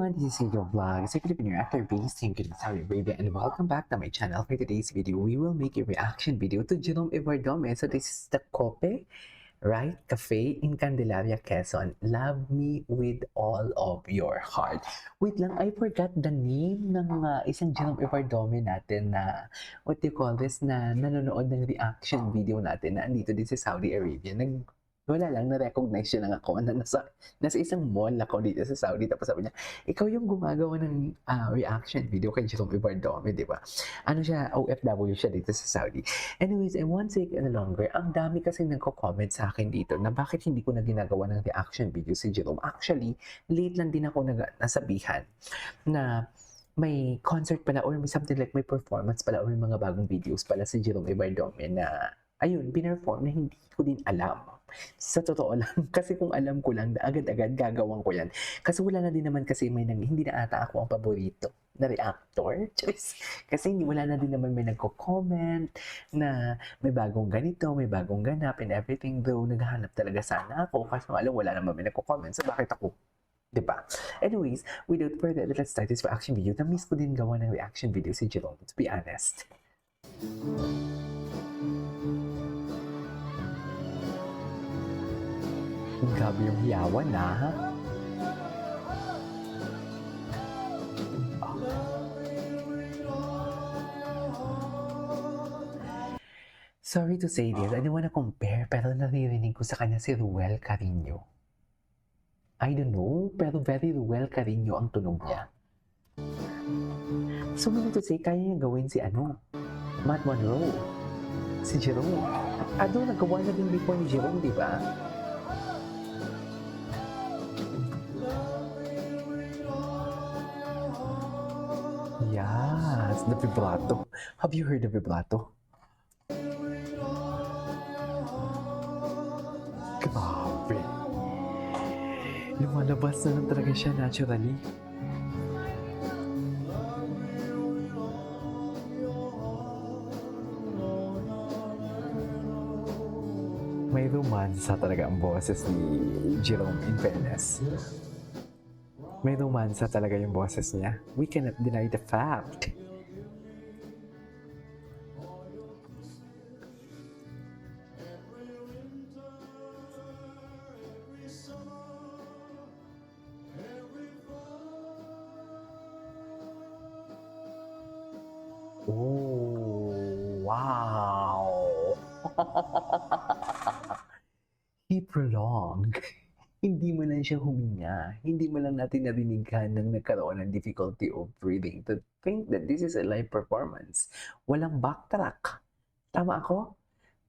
everyone, this is your vlog, a Filipino actor based in Saudi Arabia, and welcome back to my channel. For today's video, we will make a reaction video to Jerome Everdome. So this is the Cope, right? Cafe in Candelaria, Quezon. Love me with all of your heart. Wait lang, I forgot the name ng isang Jerome Everdome natin na, what do you call this, na nanonood ng reaction video natin na andito din sa Saudi Arabia. Wala lang, na-recognize siya lang ako na nasa isang mall ako dito sa Saudi. Tapos sabi niya, ikaw yung gumagawa ng reaction video kay Jerome Everdome, di ba? Ano siya, OFW siya dito sa Saudi. Anyways, I won't take any longer. Ang dami kasi nagko-comment sa akin dito na bakit hindi ko na ginagawa ng reaction video si Jerome. Actually, late lang din ako nasabihan na may concert pala or may something like may performance pala or may mga bagong videos pala si Jerome Everdome na ayun, pinerform na hindi ko din alam. Sa totoo lang, kasi kung alam ko lang, agad-agad gagawin ko yan. Kasi wala na din naman kasi hindi na ata ako ang paborito na reactor. Kasi wala na din naman may nagko-comment na may bagong ganito, may bagong ganap and everything. Though, naghahanap talaga sana ako kasi alam, wala naman may nagko-comment. So, bakit ako? Diba? Anyways, without further ado, let's start this reaction video. Na-miss ko din gawa ng reaction video si Jerome, to be honest. Grabe yung hiyawan na. Sorry to say this, I don't wanna compare, pero naririnig ko sa kanya si Ruel Carino. I don't know, pero very Ruel Carino ang tunog niya. So, meaning to say, kaya niya gawin si Matt Monroe. Si Jerome. Nagawa na din before ni Jerome, di ba? Yes, the vibrato. Have you heard the vibrato? Grabe. Lumalabas na lang talaga siya naturally. May romansa talaga ang boses ni Jerome, in fairness. May romansa talaga yung boses niya. We cannot deny the fact. Oh, wow! He prolonged. Hindi mo lang siya huminga. Hindi mo lang natin narinig ng nagkaroon ng difficulty of breathing to think that this is a live performance. Walang backtrack. Tama ako?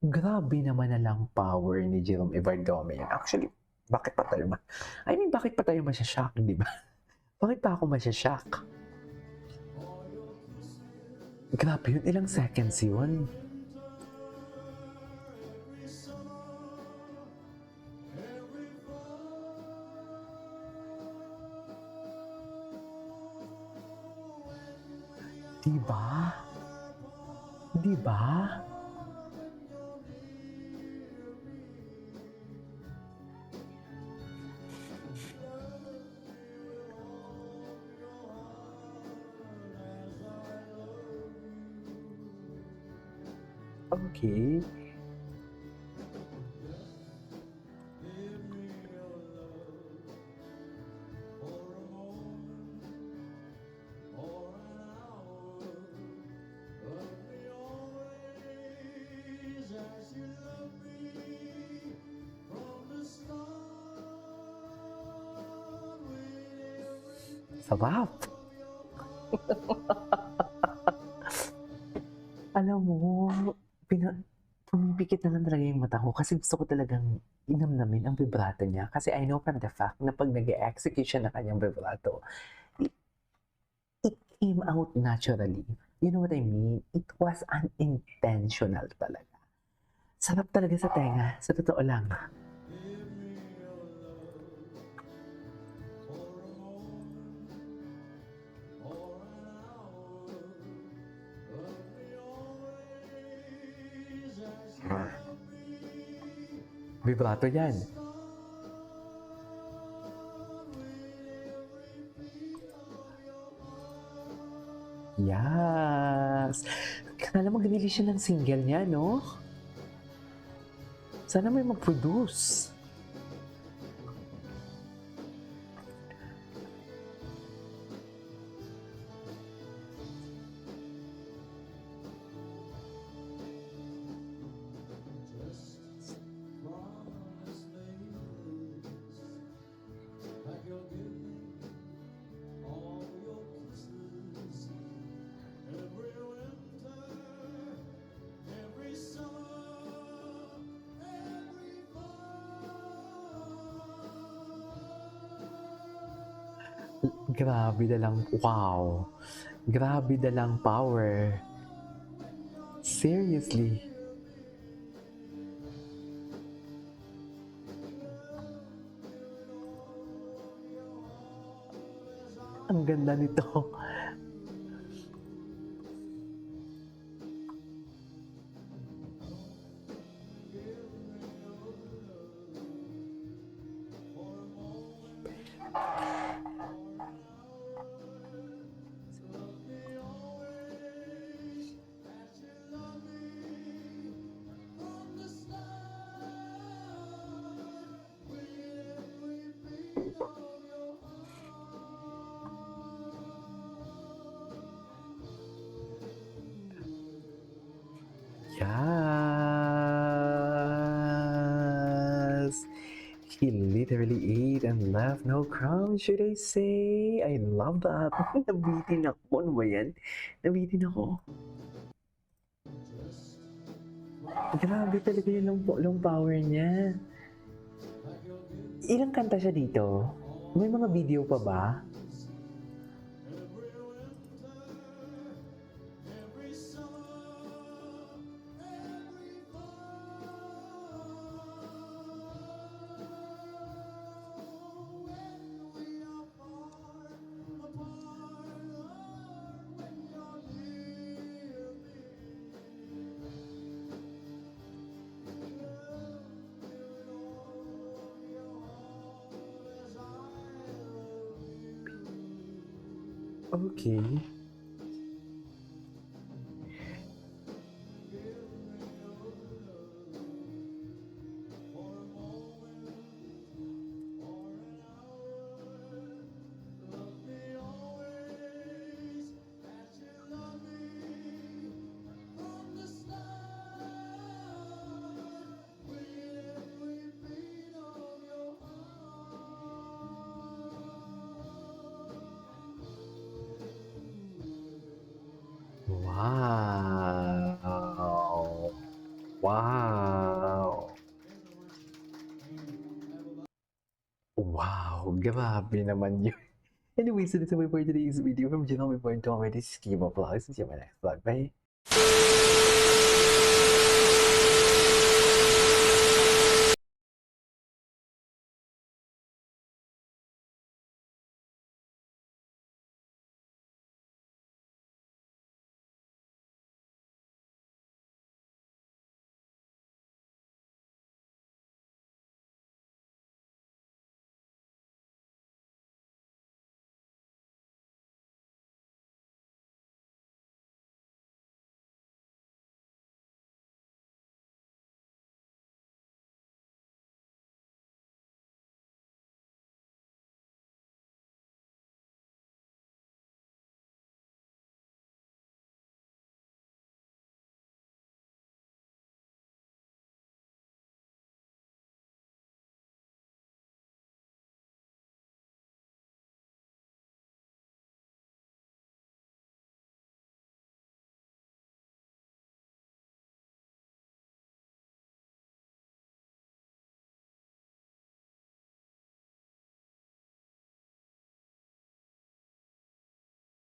Grabe naman na lang power ni Jerome Everdome. Actually, bakit pa tayo masya-shock, di ba? Bakit pa ako masya-shock? Grabe yun. Ilang seconds yun? Diba? Diba? Okay. Sarap! Alam mo, pumipikit na lang talaga yung mata ko kasi gusto ko talagang inamnamin ang vibrato niya. Kasi I know from the fact na pag nag-execute siya ng kanyang vibrato, it came out naturally. You know what I mean? It was unintentional talaga. Sarap talaga sa tenga, sa totoo lang. Vibrato yan. Yes. Kala mag-release siya ng single niya, no? Sana may mag-produce. Grabe dalang, wow. Grabe dalang power. Seriously. Ang ganda nito. Yes. He literally ate and left no crumbs, should I say? I love that. Nabitin ako. Ano ba yan? Nabitin ako. Grabe talaga yung long power niya. Ilang kanta siya dito? May mga video pa ba? Okay. Wow. Wow. Wow, grabe naman yun. Anyways, so that's it for today's video from Genome Point to this is Kibo Vlogs. See you in my next vlog. Bye!